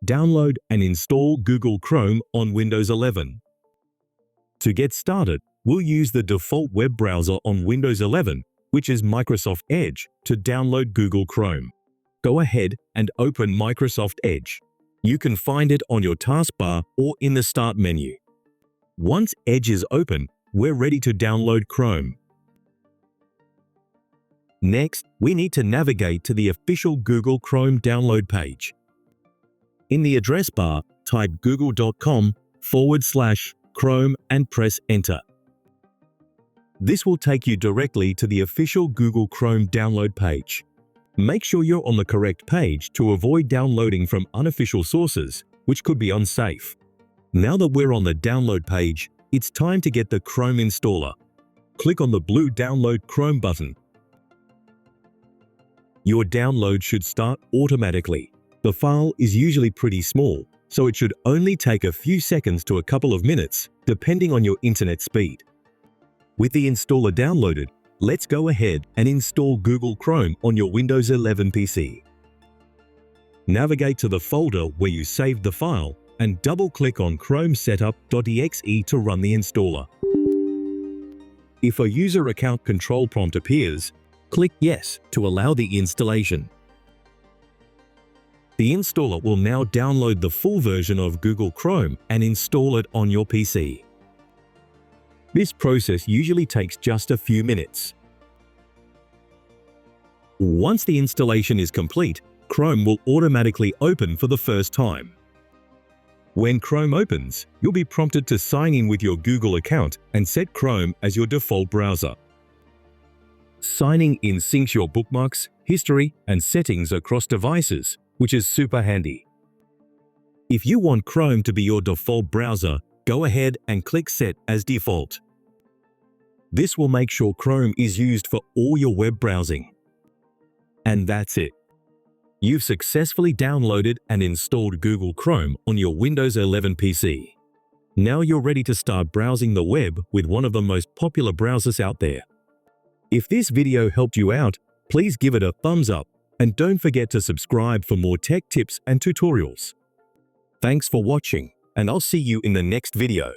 Download and install Google Chrome on Windows 11. To get started, we'll use the default web browser on Windows 11, which is Microsoft Edge, to download Google Chrome. Go ahead and open Microsoft Edge. You can find it on your taskbar or in the Start menu. Once Edge is open, we're ready to download Chrome. Next, we need to navigate to the official Google Chrome download page. In the address bar, type google.com/Chrome and press Enter. This will take you directly to the official Google Chrome download page. Make sure you're on the correct page to avoid downloading from unofficial sources, which could be unsafe. Now that we're on the download page, it's time to get the Chrome installer. Click on the blue Download Chrome button. Your download should start automatically. The file is usually pretty small, so it should only take a few seconds to a couple of minutes, depending on your internet speed. With the installer downloaded, let's go ahead and install Google Chrome on your Windows 11 PC. Navigate to the folder where you saved the file and double-click on Chrome Setup.exe to run the installer. If a user account control prompt appears, click Yes to allow the installation. The installer will now download the full version of Google Chrome and install it on your PC. This process usually takes just a few minutes. Once the installation is complete, Chrome will automatically open for the first time. When Chrome opens, you'll be prompted to sign in with your Google account and set Chrome as your default browser. Signing in syncs your bookmarks, history, and settings across devices, which is super handy. If you want Chrome to be your default browser, go ahead and click Set as Default. This will make sure Chrome is used for all your web browsing. And that's it. You've successfully downloaded and installed Google Chrome on your Windows 11 PC. Now you're ready to start browsing the web with one of the most popular browsers out there. If this video helped you out, please give it a thumbs up and don't forget to subscribe for more tech tips and tutorials. Thanks for watching, and I'll see you in the next video.